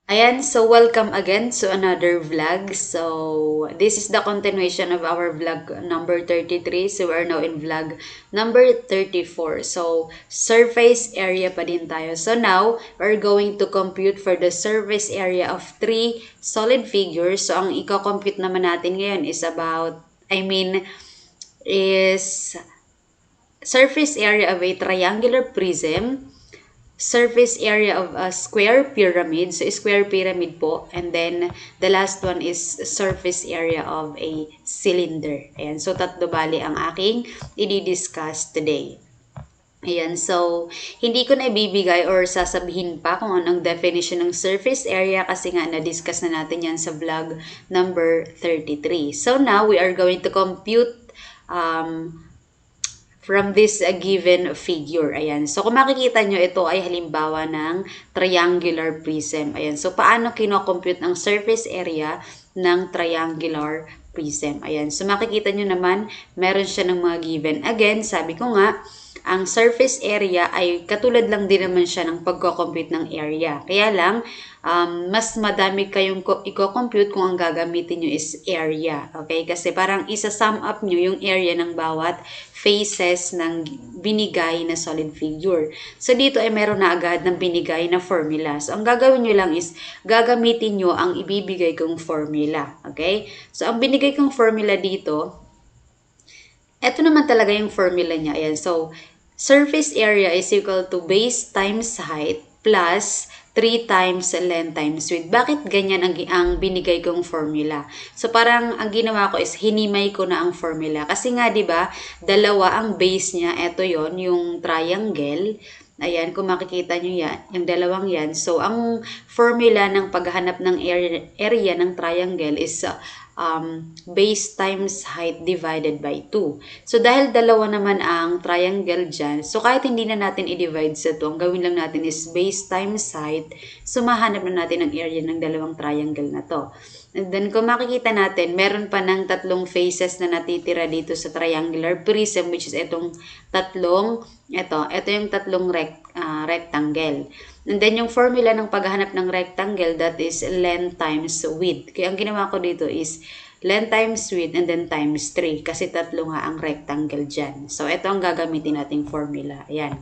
Ayan, so welcome again to another vlog. So, this is the continuation of our vlog number 33. So, we're now in vlog number 34. So, surface area pa din tayo. So, now, we're going to compute for the surface area of three solid figures. So, ang i-compute naman natin ngayon is is surface area of a triangular prism, surface area of a square pyramid. So, square pyramid po. And then, the last one is surface area of a cylinder. Ayan. So, tatlo bali ang aking i-discuss today. Ayan. So, hindi ko na ibibigay or sasabihin pa kung anong definition ng surface area kasi nga na-discuss na natin yan sa vlog number 33. So, now we are going to compute from this given figure. Ayan. So, kung makikita nyo, ito ay halimbawa ng triangular prism. Ayan. So, paano kinocompute ang surface area ng triangular prism? Ayan. So, makikita nyo naman, meron siya ng mga given. Again, sabi ko nga, ang surface area ay katulad lang din naman siya ng pagko-compute ng area. Kaya lang, mas madami kayong i-compute kung ang gagamitin nyo is area. Okay? Kasi parang isa-sum up nyo yung area ng bawat faces ng binigay na solid figure. So, dito ay meron na agad ng binigay na formula. So, ang gagawin nyo lang is gagamitin nyo ang ibibigay kong formula. Okay? So, ang binigay kong formula dito, eto naman talaga yung formula niya. Ayan. So, surface area is equal to base times height plus 3 times length times width. Bakit ganyan ang binigay kong formula? So, parang ang ginawa ko is hinimay ko na ang formula. Kasi nga, di ba, dalawa ang base niya. Ito yon yung triangle. Ayan, kung makikita nyo yan, yung dalawang yan. So, ang formula ng paghahanap ng area ng triangle is base times height divided by 2. So, dahil dalawa naman ang triangle dyan, so kahit hindi na natin i-divide sa 2, ang gawin lang natin is base times height, so mahanap na natin ang area ng dalawang triangle na to. And then, kung makikita natin, meron pa ng tatlong faces na natitira dito sa triangular prism, which is itong tatlong, ito yung tatlong rectangle. And then, yung formula ng paghahanap ng rectangle, that is length times width. Kaya ang ginawa ko dito is length times width and then times 3. Kasi tatlo nga ang rectangle dyan. So, ito ang gagamitin nating formula. Ayan.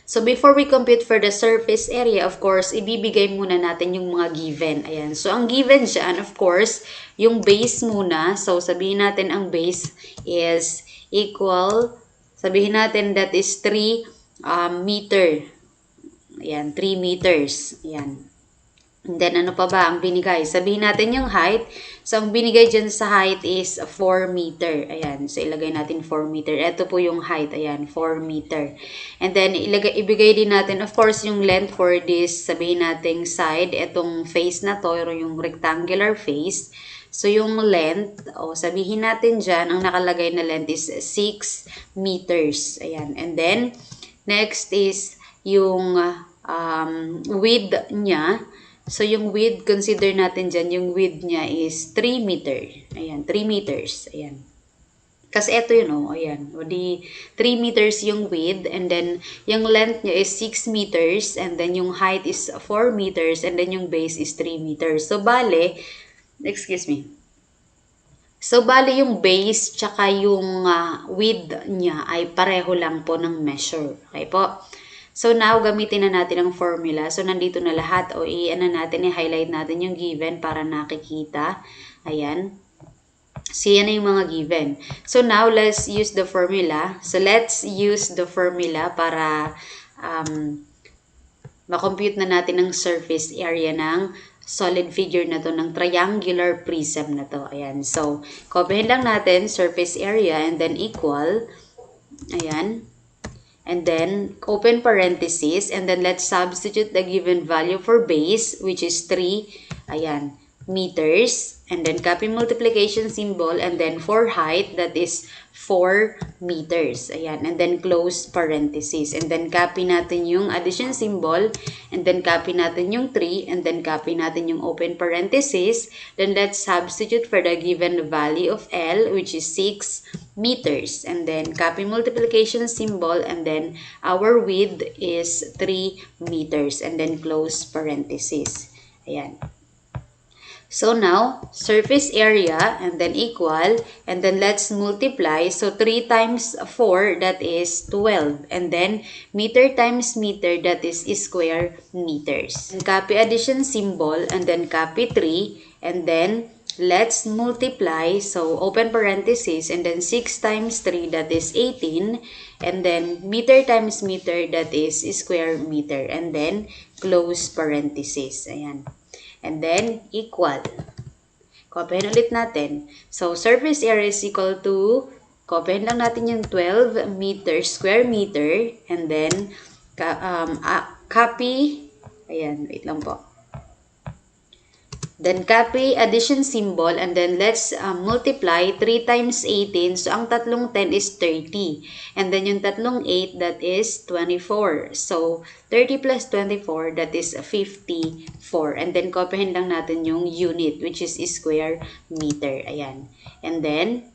So, before we compute for the surface area, of course, ibibigay muna natin yung mga given. Ayan. So, ang given dyan, of course, yung base muna. So, sabihin natin ang base is equal, sabihin natin that is 3 meter. Ayan, 3 meters. Ayan. And then, ano pa ba ang binigay? Sabihin natin yung height. So, ang binigay dyan sa height is 4 meter. Ayan. So, ilagay natin 4 meter. Ito po yung height. Ayan, 4 meter. And then, ibigay din natin, of course, yung length for this, sabihin natin side. Itong face na to, yung rectangular face. So, yung length, sabihin natin dyan, ang nakalagay na length is 6 meters. Ayan. And then, next is yung width niya. So, yung width, consider natin dyan, yung width niya is 3 meter. Ayan, 3 meters. Ayan. Kasi ito yun, ayan. O di, 3 meters yung width, and then, yung length niya is 6 meters, and then yung height is 4 meters, and then yung base is 3 meters. So, bale, excuse me. So, bale yung base, tsaka yung width niya ay pareho lang po ng measure. Okay po? So, now, gamitin na natin ang formula. So, nandito na lahat. O, i-highlight natin yung given para nakikita. Ayan. So, yan na yung mga given. So, now, let's use the formula. So, let's use the formula para makompute na natin ang surface area ng solid figure na to, ng triangular prism na to. Ayan. So, copyhin lang natin surface area and then equal. Ayan. And then, open parenthesis, and then let's substitute the given value for base, which is 3. Ayan. meters, and then copy multiplication symbol, and then for height, that is 4 meters. Ayan, and then close parenthesis. And then copy natin yung addition symbol, and then copy natin yung 3, and then copy natin yung open parenthesis. Then let's substitute for the given value of L, which is 6 meters. And then copy multiplication symbol, and then our width is 3 meters, and then close parenthesis. Ayan. So now, surface area, and then equal, and then let's multiply. So 3 times 4, that is 12. And then meter times meter, that is square meters. And copy addition symbol, and then copy 3, and then let's multiply. So open parenthesis, and then 6 times 3, that is 18. And then meter times meter, that is square meter. And then close parenthesis. Ayan. And then, equal. Copyhin ulit natin. So, surface area is equal to, copyhin lang natin yung 12 meters, square meter. And then, copy, ayan, wait lang po. Then, copy addition symbol, and then let's multiply 3 times 18. So, ang tatlong 10 is 30. And then, yung tatlong 8, that is 24. So, 30 plus 24, that is 54. And then, copyhin lang natin yung unit, which is square meter. Ayan. And then,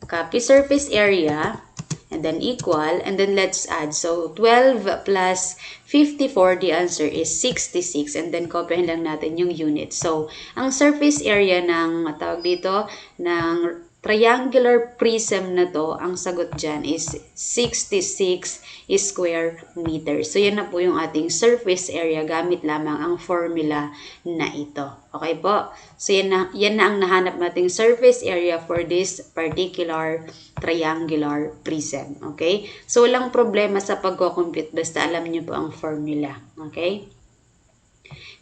copy surface area, and then equal, and then let's add. So, 12 plus 54, the answer is 66. And then, copyhin lang natin yung unit. So, ang surface area ng, tawag dito, ng triangular prism na to, ang sagot dyan is 66 square meters. So, yan na po yung ating surface area gamit lamang ang formula na ito. Okay po? So, yan na ang nahanap nating surface area for this particular triangular prism. Okay? So, walang problema sa pagko-compute basta alam nyo po ang formula. Okay?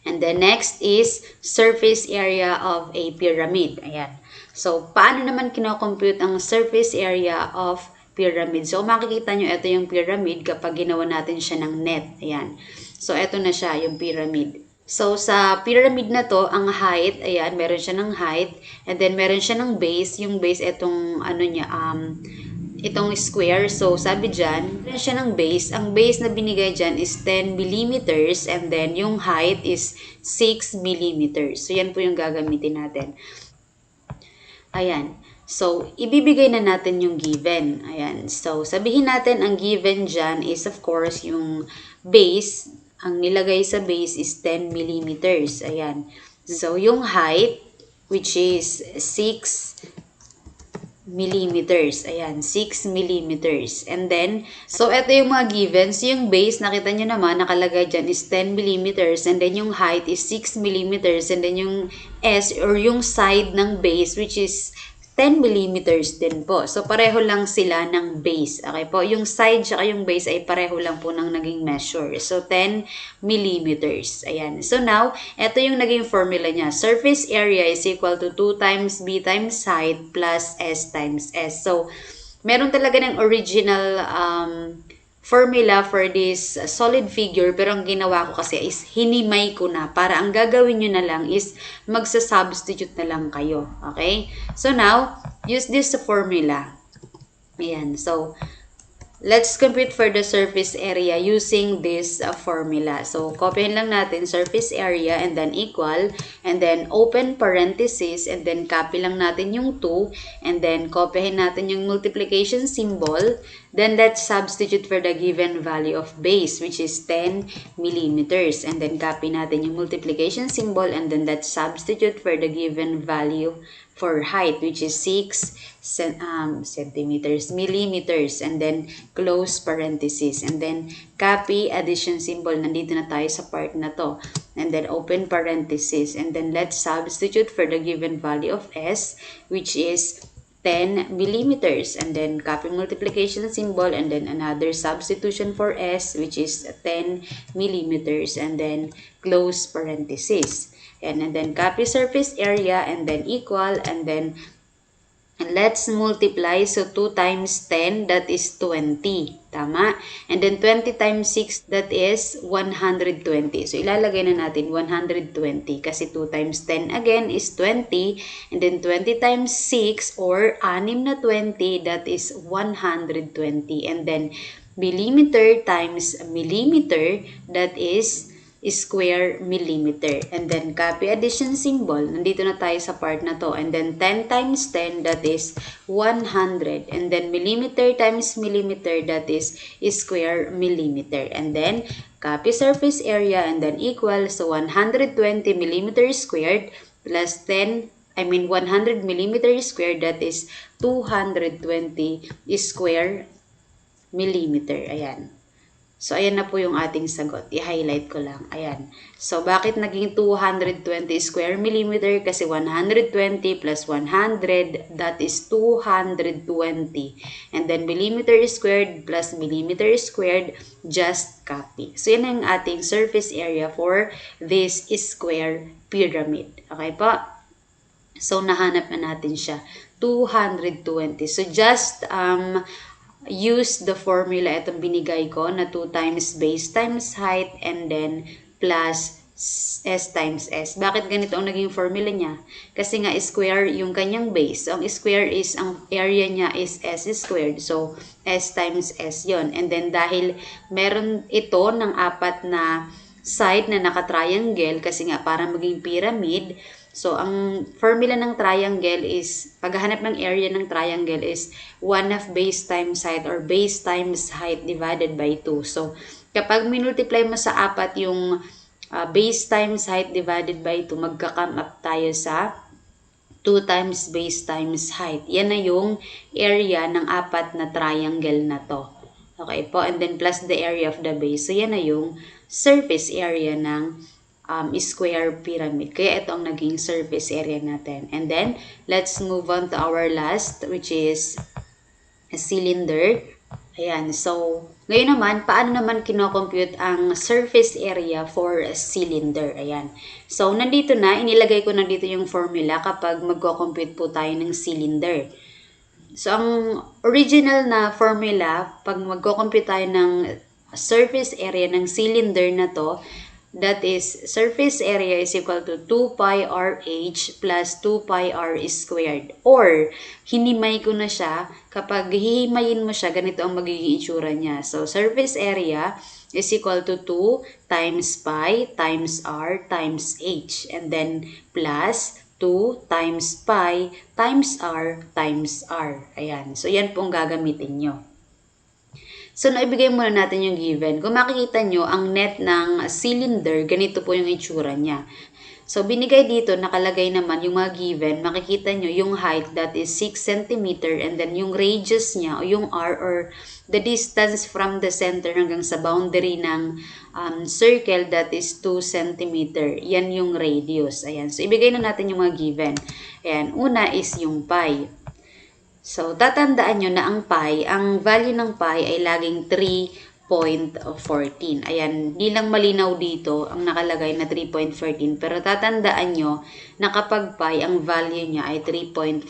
And then next is surface area of a pyramid. Ayan. So, paano naman kino-compute ang surface area of pyramid? So, makikita nyo, ito yung pyramid kapag ginawa natin siya ng net. Ayan. So, ito na siya, yung pyramid. So, sa pyramid na to, ang height, ayan, meron siya ng height. And then, meron siya ng base. Yung base, itong, ano niya, itong square. So, sabi dyan, meron siya ng base. Ang base na binigay dyan is 10 millimeters. And then, yung height is 6 millimeters. So, yan po yung gagamitin natin. Ayan. So, ibibigay na natin yung given. Ayan. So, sabihin natin ang given dyan is of course yung base. Ang nilagay sa base is 10 millimeters. Ayan. So, yung height, which is 6 millimeters. Ayan, 6 millimeters. And then, so ito yung mga givens. Yung base, nakita nyo naman, nakalagay dyan is 10 millimeters. And then yung height is 6 millimeters. And then yung S or yung side ng base, which is 10 millimeters din po. So, pareho lang sila ng base. Okay po? Yung side tsaka yung base ay pareho lang po ng naging measure. So, 10 millimeters. Ayan. So, now, ito yung naging formula niya. Surface area is equal to 2 times B times height plus S times S. So, meron talaga ng original formula for this solid figure, pero ang ginawa ko kasi is hinimay ko na para ang gagawin nyo na lang is magsa-substitute na lang kayo. Okay? So now, use this formula. Ayan. So, let's compute for the surface area using this formula. So, copyin lang natin surface area and then equal, and then open parenthesis, and then copy lang natin yung 2, and then copyin natin yung multiplication symbol. Then, let's substitute for the given value of base, which is 10 millimeters. And then, copy natin yung multiplication symbol, and then let's substitute for the given value for height, which is 6 centimeters, millimeters, and then close parenthesis, and then copy addition symbol. Nandito na tayo sa part na to, and then open parenthesis, and then let's substitute for the given value of S, which is 10 millimeters, and then copy multiplication symbol, and then another substitution for S, which is 10 millimeters, and then close parenthesis. And then copy surface area, and then equal, and then let's multiply. So, 2 times 10, that is 20. Tama? And then, 20 times 6, that is 120. So, ilalagay na natin 120 kasi 2 times 10 again is 20. And then, 20 times 6 or 6 na 20, that is 120. And then, millimeter times millimeter, that is square millimeter. And then, copy addition symbol. Nandito na tayo sa part na to. And then, 10 times 10, that is 100. And then, millimeter times millimeter, that is square millimeter. And then, copy surface area and then equal. So, 120 millimeter squared plus 100 millimeter squared, that is 220 square millimeter. Ayan. So, ayan na po yung ating sagot. I-highlight ko lang. Ayan. So, bakit naging 220 square millimeter? Kasi 120 plus 100, that is 220. And then, millimeter squared plus millimeter squared, just copy. So, yan ang ating surface area for this square pyramid. Okay po? So, nahanap na natin siya. 220. So, just use the formula itong binigay ko na 2 times base times height and then plus s times s. Bakit ganito ang naging formula niya? Kasi nga square yung kanyang base. So, ang square is, ang area niya is s squared. So, s times s yon. And then dahil meron ito ng 4 na side na naka-triangle kasi nga para maging pyramid. So, ang formula ng triangle is, paghahanap ng area ng triangle is 1/2 base times height or base times height divided by 2. So, kapag minultiply mo sa 4 yung base times height divided by 2, magka-come up tayo sa 2 times base times height. Yan na yung area ng 4 na triangle na to. Okay po? And then plus the area of the base. So, yan na yung surface area ng square pyramid. Kaya ito ang naging surface area natin. And then, let's move on to our last, which is a cylinder. Ayan. So, ngayon naman, paano naman kinocompute ang surface area for a cylinder? Ayan. So, nandito na, inilagay ko na dito yung formula kapag magko-compute po tayo ng cylinder. So, ang original na formula, pag magko-compute tayo ng surface area ng cylinder na to, that is, surface area is equal to 2 pi RH plus 2 pi R squared. Or, hinimay ko na siya. Kapag hihimayin mo siya, ganito ang magiging itsura niya. So, surface area is equal to 2 times pi times R times H. And then, plus 2 times pi times R times R. Ayan. So, yan pong gagamitin nyo. So, naibigay muna natin yung given. Kung makikita nyo, ang net ng cylinder, ganito po yung itsura niya. So, binigay dito, nakalagay naman yung mga given. Makikita nyo yung height, that is 6 cm. And then, yung radius niya, o yung R, or the distance from the center hanggang sa boundary ng circle, that is 2 cm. Yan yung radius. Ayan. So, ibigay na natin yung mga given. Ayan. Una is yung pi. So, tatandaan nyo na ang pi, ang value ng pi ay laging 3.14. Ayan, di lang malinaw dito ang nakalagay na 3.14. Pero tatandaan nyo na kapag pi, ang value niya ay 3.14.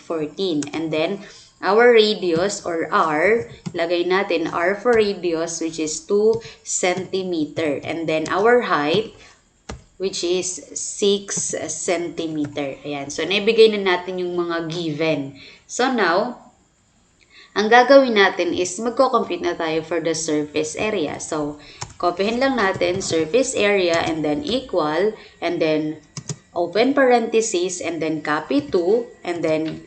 And then, our radius or R, lagay natin R for radius, which is 2 cm. And then, our height, which is 6 cm. Ayan, so naibigay na natin yung mga given. So, now, ang gagawin natin is magko-compute na tayo for the surface area. So, copyhin lang natin surface area and then equal and then open parenthesis and then copy 2 and then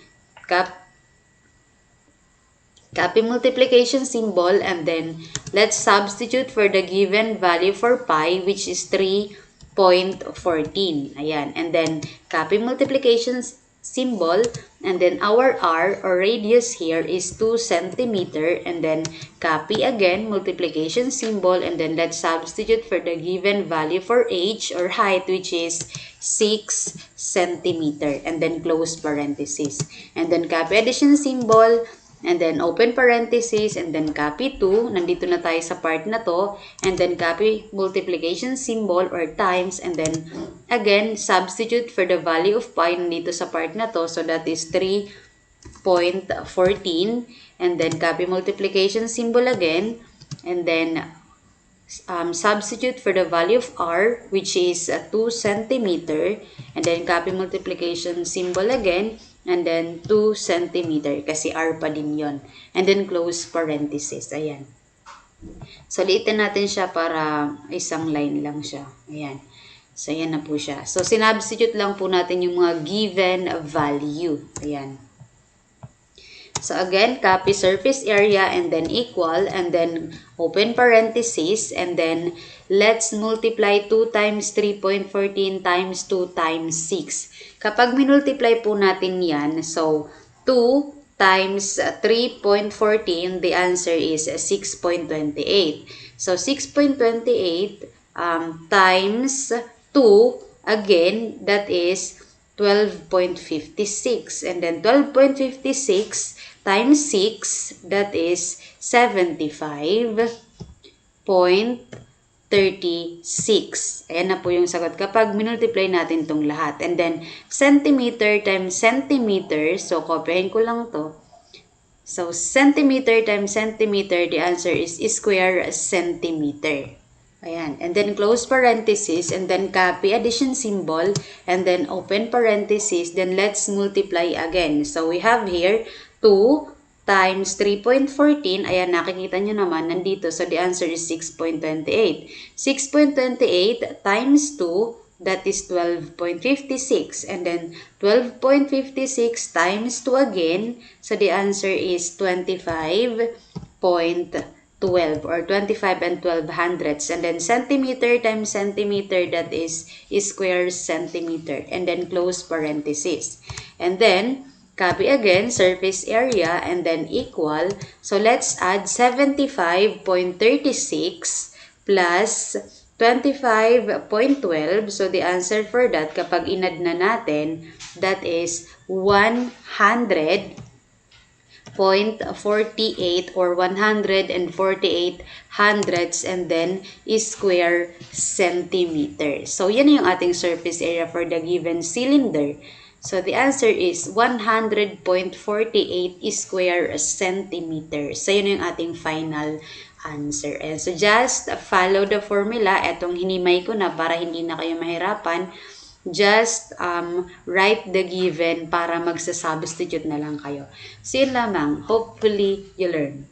copy multiplication symbol and then let's substitute for the given value for pi, which is 3.14. Ayan. And then copy multiplication symbol and then our R or radius here is 2 cm and then copy again multiplication symbol and then let's substitute for the given value for H or height, which is 6 cm and then close parenthesis and then copy addition symbol and then open parenthesis and then copy 2. Nandito na tayo sa part na to. And then copy multiplication symbol or times and then again substitute for the value of pi nandito sa part na to. So that is 3.14 6.14, and then copy multiplication symbol again, and then substitute for the value of r, which is 2 centimeter, and then copy multiplication symbol again, and then 2 centimeter, kasi r pa din yon, and then close parenthesis. Ayan. So, liitin natin siya para isang line lang siya. Ayan. So, ayan na po siya. So, sinubstitute lang po natin yung mga given value. Ayan. So, again, copy surface area and then equal, and then open parenthesis, and then let's multiply 2 times 3.14 times 2 times 6. Kapag minultiply po natin yan, so 2 times 3.14, the answer is 6.28. So, 6.28 times 2, again, that is 12.56. And then 12.56 times 6, that is 75.36. Ayan na po yung sagot kapag minultiply natin tong lahat. And then, centimeter times centimeter. So, kopyahin ko lang to. So, centimeter times centimeter, the answer is square centimeter. Ayan. And then, close parenthesis, and then copy addition symbol, and then open parenthesis, then let's multiply again. So, we have here 2 times 3.14. Ayan, nakikita nyo naman, nandito. So, the answer is 6.28. 6.28 times 2, that is 12.56. And then, 12.56 times 2 again. So, the answer is 25.12 or 25 and 12 hundredths. And then, centimeter times centimeter, that is square centimeter. And then, close parenthesis. And then, copy again, surface area, and then equal. So, let's add 75.36 plus 25.12. So, the answer for that, kapag inad na natin, that is 100.48 or 148 hundredths, and then square centimeter. So, yan yung ating surface area for the given cylinder. So, the answer is 100.48 square centimeters. So, yun yung ating final answer. And so, just follow the formula. Etong hinimay ko na para hindi na kayo mahirapan. Just write the given para magsasubstitute na lang kayo. So, yun lamang. Hopefully, you learn.